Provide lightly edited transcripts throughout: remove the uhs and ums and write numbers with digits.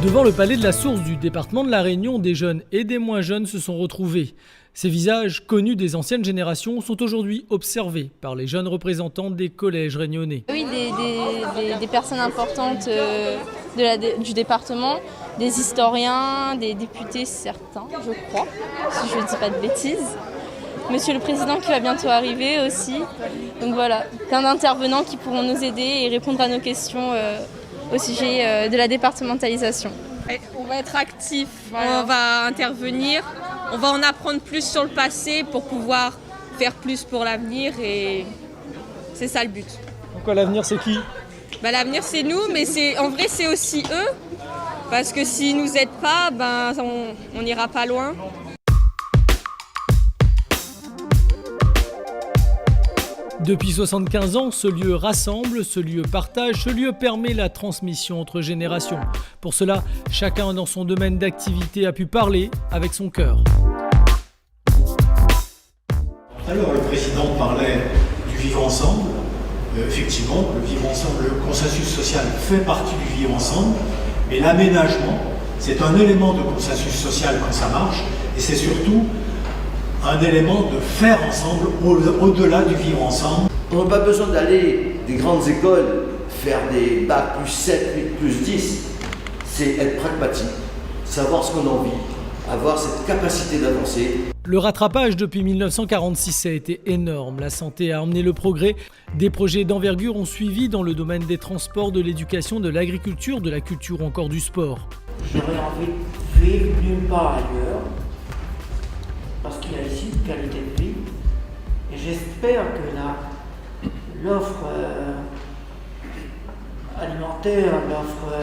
Devant le palais de la Source du département de la Réunion, des jeunes et des moins jeunes se sont retrouvés. Ces visages connus des anciennes générations sont aujourd'hui observés par les jeunes représentants des collèges réunionnais. Oui, des personnes importantes du département, des historiens, des députés certains, je crois, si je ne dis pas de bêtises. Monsieur le Président qui va bientôt arriver aussi. Donc voilà, plein d'intervenants qui pourront nous aider et répondre à nos questions au sujet de la départementalisation. On va être actifs, voilà. On va intervenir, on va en apprendre plus sur le passé pour pouvoir faire plus pour l'avenir et c'est ça le but. Pourquoi l'avenir c'est qui ? L'avenir c'est nous, mais en vrai c'est aussi eux, parce que s'ils nous aident pas, on n'ira pas loin. Depuis 75 ans, ce lieu rassemble, ce lieu partage, ce lieu permet la transmission entre générations. Pour cela, chacun dans son domaine d'activité a pu parler avec son cœur. Alors le président parlait du vivre ensemble. Effectivement, le vivre ensemble, le consensus social fait partie du vivre ensemble, mais l'aménagement, c'est un élément de consensus social quand ça marche, et c'est surtout un élément de faire ensemble au-delà du vivre ensemble. On n'a pas besoin d'aller des grandes écoles, faire des bacs plus 7, 8, plus 10. C'est être pragmatique, savoir ce qu'on a envie, avoir cette capacité d'avancer. Le rattrapage depuis 1946 a été énorme. La santé a emmené le progrès. Des projets d'envergure ont suivi dans le domaine des transports, de l'éducation, de l'agriculture, de la culture ou encore du sport. J'aurais envie de vivre nulle part ailleurs, parce qu'il y a ici une qualité de vie. Et j'espère que l'offre alimentaire, l'offre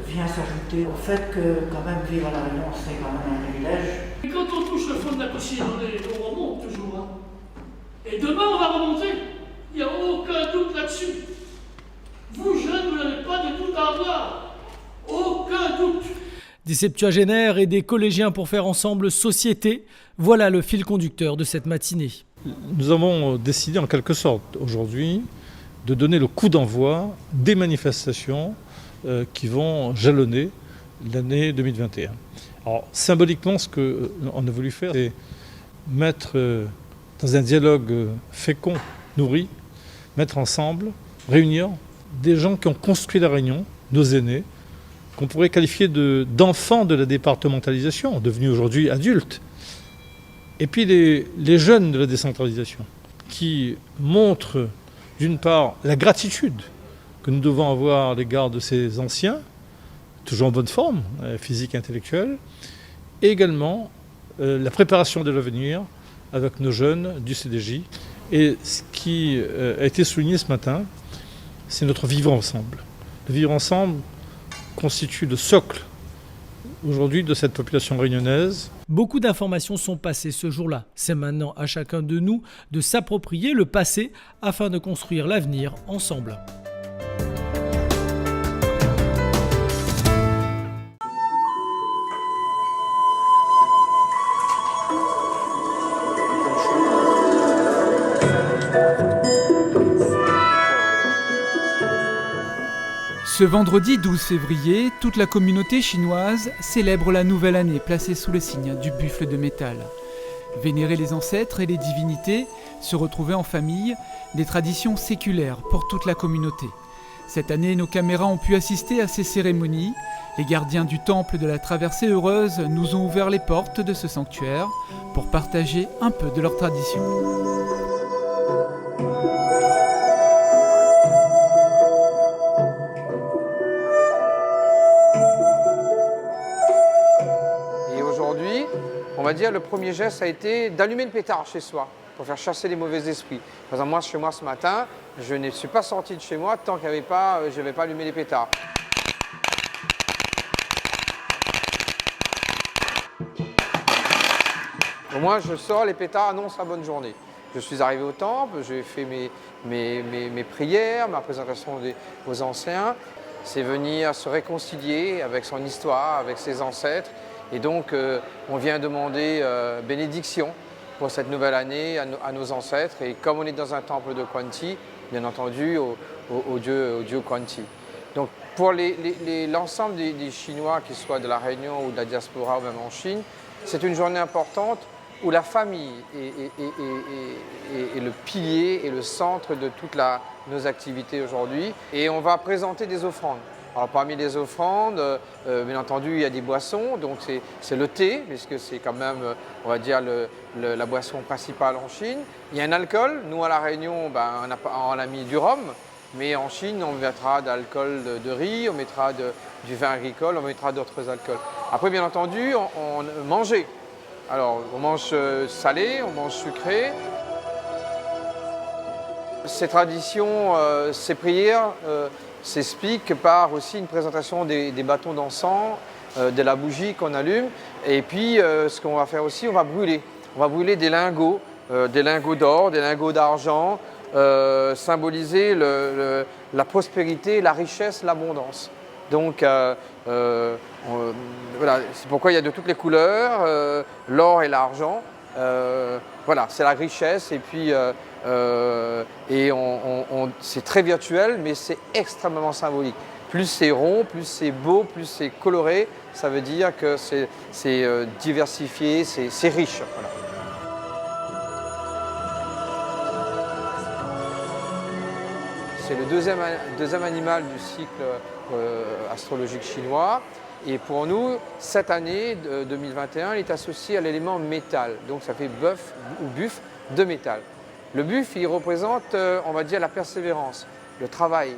vient s'ajouter au fait que quand même vivre à La Réunion, c'est quand même un privilège. Et quand on touche le fond de la piscine, on remonte toujours. Hein. Et demain, on va remonter. Il n'y a aucun doute là-dessus. Vous, jeunes, vous n'avez pas de doute à avoir. Aucun doute. Des septuagénaires et des collégiens pour faire ensemble société, voilà le fil conducteur de cette matinée. Nous avons décidé en quelque sorte aujourd'hui de donner le coup d'envoi des manifestations qui vont jalonner l'année 2021. Alors symboliquement, ce qu'on a voulu faire, c'est mettre dans un dialogue fécond, nourri, mettre ensemble, réunir des gens qui ont construit la Réunion, nos aînés, qu'on pourrait qualifier d'enfants de la départementalisation, devenus aujourd'hui adultes. Et puis les jeunes de la décentralisation, qui montrent d'une part la gratitude que nous devons avoir à l'égard de ces anciens, toujours en bonne forme, physique et intellectuelle, et également la préparation de l'avenir avec nos jeunes du CDJ. Et ce qui a été souligné ce matin, c'est notre vivre ensemble. Le vivre ensemble constitue le socle aujourd'hui de cette population réunionnaise. Beaucoup d'informations sont passées ce jour-là. C'est maintenant à chacun de nous de s'approprier le passé afin de construire l'avenir ensemble. Ce vendredi 12 février, toute la communauté chinoise célèbre la nouvelle année placée sous le signe du buffle de métal. Vénérer les ancêtres et les divinités, se retrouver en famille, des traditions séculaires pour toute la communauté. Cette année, nos caméras ont pu assister à ces cérémonies. Les gardiens du temple de la traversée heureuse nous ont ouvert les portes de ce sanctuaire pour partager un peu de leurs traditions. On va dire le premier geste a été d'allumer le pétard chez soi pour faire chasser les mauvais esprits. Par exemple, moi, chez moi ce matin, je ne suis pas sorti de chez moi tant que je n'avais pas allumé les pétards. Au moins, je sors, les pétards annoncent la bonne journée. Je suis arrivé au temple, j'ai fait mes prières, ma présentation aux anciens. C'est venir se réconcilier avec son histoire, avec ses ancêtres. Et donc, on vient demander bénédiction pour cette nouvelle année à nos ancêtres. Et comme on est dans un temple de Kwanti, bien entendu, au dieu Kwanti. Donc pour l'ensemble des Chinois, qu'ils soient de la Réunion ou de la diaspora ou même en Chine, c'est une journée importante où la famille est le pilier et le centre de toutes nos activités aujourd'hui. Et on va présenter des offrandes. Alors parmi les offrandes, bien entendu, il y a des boissons, donc c'est le thé, puisque c'est quand même, on va dire, la boisson principale en Chine. Il y a un alcool. Nous, à La Réunion, on a mis du rhum, mais en Chine, on mettra de l'alcool de riz, on mettra du vin agricole, on mettra d'autres alcools. Après, bien entendu, on mangeait. Alors, on mange salé, on mange sucré. Ces traditions, ces prières s'expliquent par aussi une présentation des bâtons d'encens, de la bougie qu'on allume. Et puis, ce qu'on va faire aussi, on va brûler. On va brûler des lingots d'or, des lingots d'argent, symboliser la prospérité, la richesse, l'abondance. Donc, voilà, c'est pourquoi il y a de toutes les couleurs, l'or et l'argent. Voilà, c'est la richesse et puis c'est très virtuel, mais c'est extrêmement symbolique. Plus c'est rond, plus c'est beau, plus c'est coloré, ça veut dire que c'est diversifié, c'est riche. Voilà. C'est le deuxième animal du cycle astrologique chinois. Et pour nous, cette année 2021, il est associé à l'élément métal. Donc ça fait bœuf ou buffle de métal. Le buffle, il représente, on va dire, la persévérance, le travail.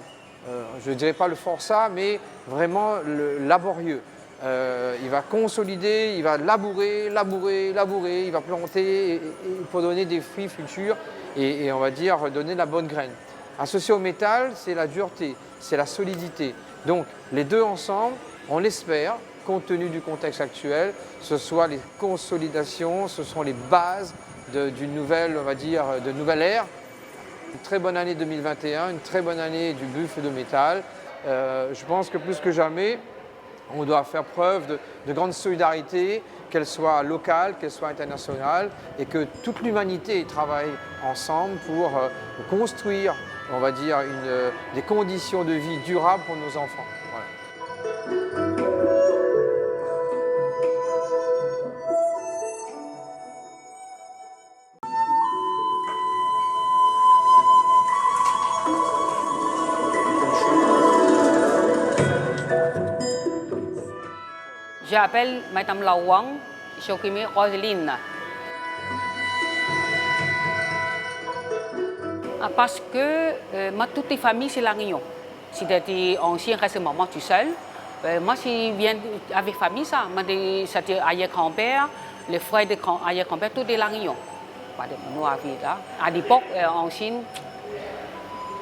Je ne dirais pas le forçat, mais vraiment le laborieux. Il va consolider, il va labourer, il va planter pour donner des fruits futurs et on va dire donner la bonne graine. Associé au métal, c'est la dureté, c'est la solidité. Donc les deux ensemble, on l'espère, compte tenu du contexte actuel, ce soit les consolidations, ce sont les bases d'une nouvelle, on va dire, de nouvelle ère. Une très bonne année 2021, une très bonne année du buffle de métal. Je pense que plus que jamais, on doit faire preuve de grande solidarité, qu'elle soit locale, qu'elle soit internationale, et que toute l'humanité travaille ensemble pour construire, on va dire, des conditions de vie durables pour nos enfants. Voilà. Je m'appelle Madame Lawang, je suis Roseline. Parce que toute la famille, c'est la Réunion. C'est-à-dire, ancien reste maman tout seul. Moi, je viens avec la famille, ça. C'était arrière-grand-père, les frères de arrière-grand-père, tout est la Réunion. Nous, à l'époque, en Chine,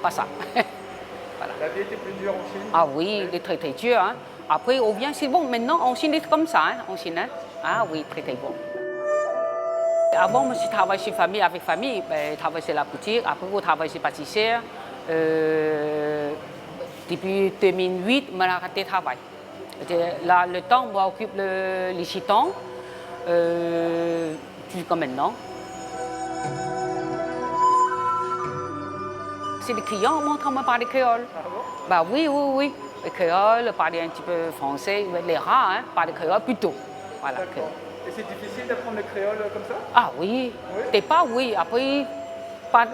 pas ça. Voilà. La vie était plus dure en Chine? Ah oui, il est très très dur. Hein. Après, on vient, c'est bon. Maintenant, en Chine, c'est comme ça. Hein, en Chine, hein. Ah oui, très très bon. Avant, moi, je travaillais chez famille, avec famille. Je travaillais chez la boutique. Après, je travaillais chez pâtissière. Depuis 2008, je m'ai arrêté de travail. Là, le temps, moi, j'occupe les chitons. Jusqu'à maintenant. C'est des clients, on montre à parler créole. Ah bon? Bah oui. Le créole, parler un petit peu français, les rats, hein, parler créole plutôt. Voilà. Et c'est difficile d'apprendre le créole comme ça? Ah oui. T'es pas oui. Après,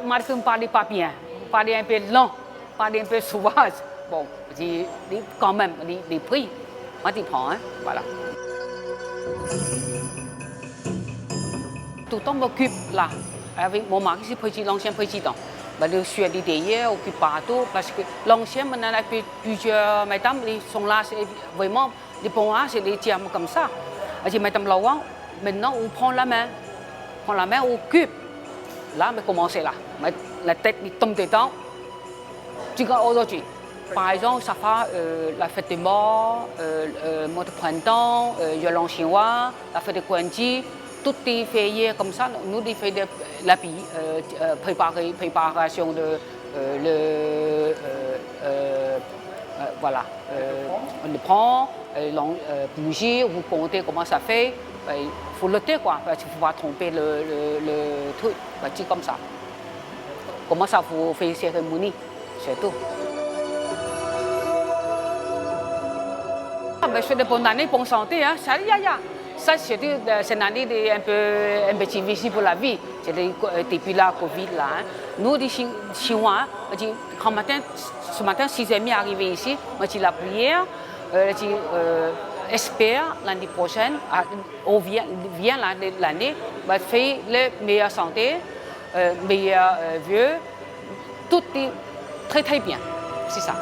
Martin parle pas bien. Parler un peu lent, parler un peu sauvage. Bon, quand même, les prix, moi tu prends, hein. Voilà. Tout le temps m'occupe là, avec mon mari, c'est l'ancien président. Je suis allée derrière, occupe partout, parce que l'ancien, maintenant, avec plusieurs mesdames, ils sont là, c'est vraiment, les bons c'est les termes comme ça. Je dis, Madame Lawang, maintenant, on prend la main, on occupe. Là, on commence là. La tête tombe dedans. Aujourd'hui, par exemple, ça fait la fête des morts, le mois de printemps, le l'an chinois, la fête de Guanji. Toutes les fêtes comme ça, nous, les fêtes de l'habit, préparation de voilà, on le prend, bougie, vous comptez comment ça fait, il faut noter quoi, parce qu'il ne faut pas tromper le truc, c'est comme ça. Comment ça, vous faites cérémonie, c'est tout. je fais de bonnes années, bonne santé. Hein. Ça, c'est une année un peu difficile pour la vie. C'est depuis la Covid. Là, hein. Nous, les Chinois, ce matin, 6h30 arrivé ici, je dis la prière, espère l'année prochaine, vient l'année, va faire la meilleure santé, meilleur vœu, tout est très très bien. C'est ça.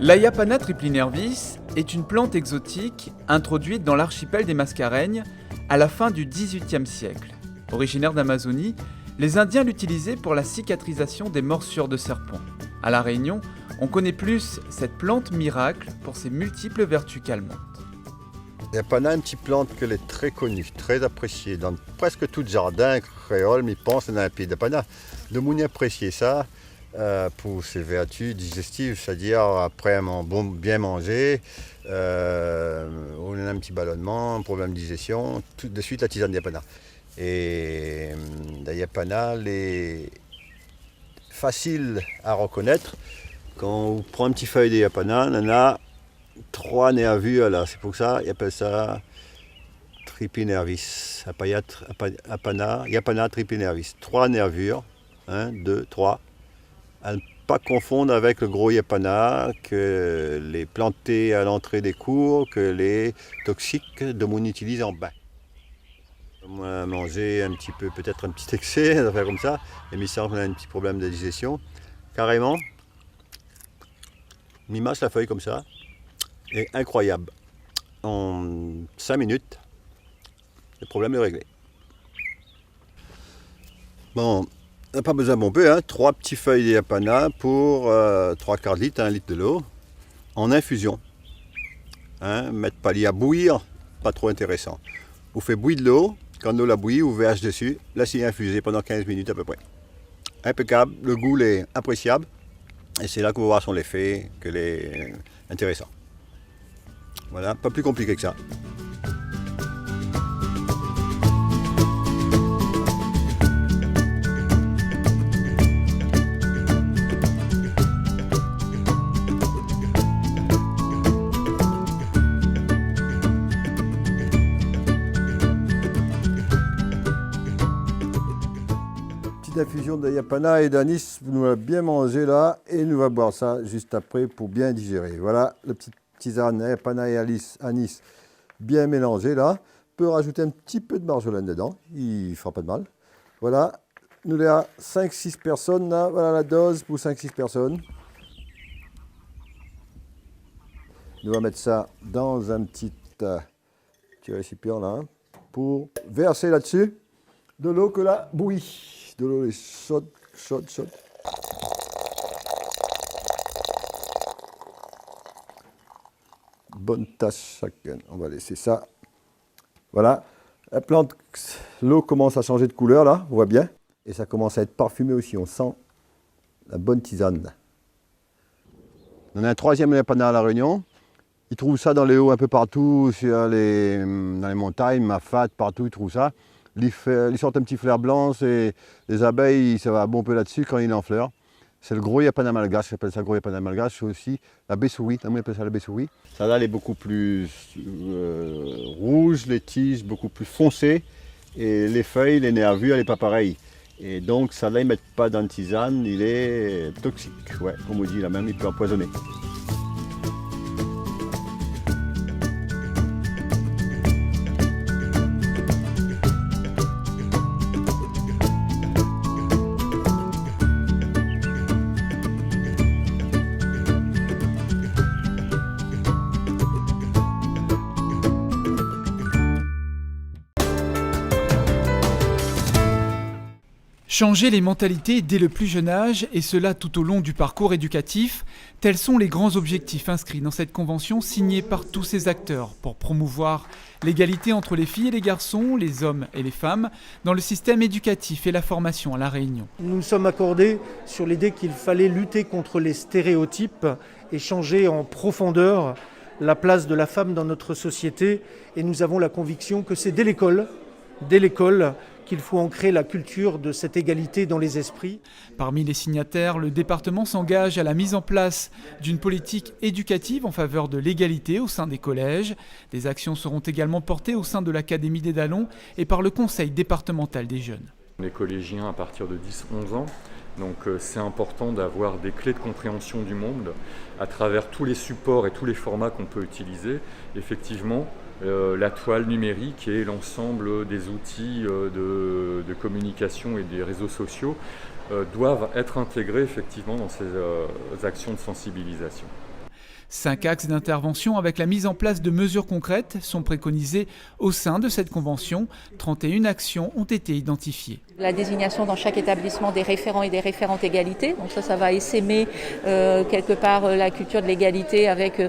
L'Aiapana triplinervis est une plante exotique introduite dans l'archipel des Mascareignes à la fin du XVIIIe siècle. Originaire d'Amazonie, les Indiens l'utilisaient pour la cicatrisation des morsures de serpents. À La Réunion, on connaît plus cette plante miracle pour ses multiples vertus calmantes. Yapana, une petite plante qu'elle est très connue, très appréciée. Dans presque tout jardin créole, mais pense dans un pays d'Yapana. De moun apprécier ça pour ses vertus digestives, c'est-à-dire après bien manger, on a un petit ballonnement, un problème de digestion, tout de suite la tisane d'Yapana. Et la Yapana, elle est facile à reconnaître. Quand on prend un petit feuille de Yapana, on en a 3 nervures là, c'est pour ça qu'ils appellent ça tripinervis. Yapana tripinervis. 3 nervures, 1, 2, 3. À ne pas confondre avec le gros Yapana que les plantés à l'entrée des cours, que les toxiques de mon utilise en bain. Moi, manger un petit peu, peut-être un petit excès, des affaires comme ça, et il semble qu'on a un petit problème de digestion. Carrément, m'y mâche la feuille comme ça. Et incroyable. En 5 minutes, le problème est réglé. Bon, on n'a pas besoin bon peu, 3 petites feuilles de Yapana pour 3/4 litre, 1 litre de l'eau, en infusion. Mettre pas à bouillir, pas trop intéressant. Vous faites bouillir de l'eau, quand l'eau la bouillie, vous vergez dessus, laissez infuser pendant 15 minutes à peu près. Impeccable, le goût est appréciable, et c'est là que vous voir son effet, que est intéressant. Voilà, pas plus compliqué que ça. Petite infusion de Yapana et d'anis, nous va bien manger là et nous va boire ça juste après pour bien digérer. Voilà, le petit tisane, Yapana et anis bien mélangé là. On peut rajouter un petit peu de marjolaine dedans, il ne fera pas de mal. Voilà, nous avons 5-6 personnes là, voilà la dose pour 5-6 personnes. Nous allons mettre ça dans un petit récipient là, pour verser là-dessus de l'eau que la bouillie. De l'eau chaude. Bonne tasse chacun. On va laisser ça. Voilà. La plante, l'eau commence à changer de couleur là, on voit bien. Et ça commence à être parfumé aussi. On sent la bonne tisane. On a un 3e Yapana à La Réunion. Ils trouvent ça dans les hauts un peu partout, dans les montagnes, Mafat, partout ils trouvent ça. Ils sortent un petit fleur blanc et les abeilles, ça va bon peu là-dessus quand il est en fleur. C'est le gros Yapana malgache, j'appelle ça gros Yapana malgache. C'est aussi la baie-souris, on appelle ça la baie-souris. Celle-là, elle est beaucoup plus rouge, les tiges beaucoup plus foncées et les feuilles, les nervures, elle n'est pas pareille. Et donc, celle-là, ils ne mettent pas dans le tisane, il est toxique. Ouais, comme on dit là même, il peut empoisonner. Changer les mentalités dès le plus jeune âge, et cela tout au long du parcours éducatif, tels sont les grands objectifs inscrits dans cette convention signée par tous ces acteurs pour promouvoir l'égalité entre les filles et les garçons, les hommes et les femmes, dans le système éducatif et la formation à La Réunion. Nous nous sommes accordés sur l'idée qu'il fallait lutter contre les stéréotypes et changer en profondeur la place de la femme dans notre société, et nous avons la conviction que c'est dès l'école qu'il faut ancrer la culture de cette égalité dans les esprits. Parmi les signataires, le département s'engage à la mise en place d'une politique éducative en faveur de l'égalité au sein des collèges. Des actions seront également portées au sein de l'Académie des Dallons et par le Conseil départemental des jeunes. Les collégiens à partir de 10-11 ans, donc c'est important d'avoir des clés de compréhension du monde à travers tous les supports et tous les formats qu'on peut utiliser. Effectivement, la toile numérique et l'ensemble des outils de communication et des réseaux sociaux doivent être intégrés effectivement dans ces actions de sensibilisation. 5 axes d'intervention avec la mise en place de mesures concrètes sont préconisés au sein de cette convention. 31 actions ont été identifiées. La désignation dans chaque établissement des référents et des référentes égalité. Donc ça va essaimer quelque part la culture de l'égalité avec,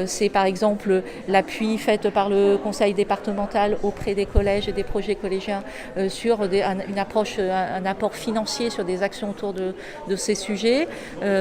c'est par exemple l'appui fait par le conseil départemental auprès des collèges et des projets collégiens sur une approche, un apport financier sur des actions autour de ces sujets.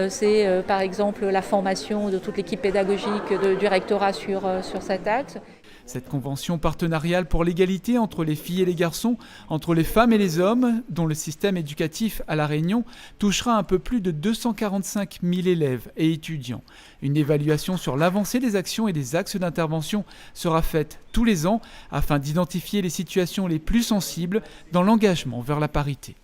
C'est par exemple la formation de toute l'équipe pédagogique du rectorat sur cet axe. Cette convention partenariale pour l'égalité entre les filles et les garçons, entre les femmes et les hommes, dont le système éducatif à La Réunion touchera un peu plus de 245 000 élèves et étudiants. Une évaluation sur l'avancée des actions et des axes d'intervention sera faite tous les ans afin d'identifier les situations les plus sensibles dans l'engagement vers la parité.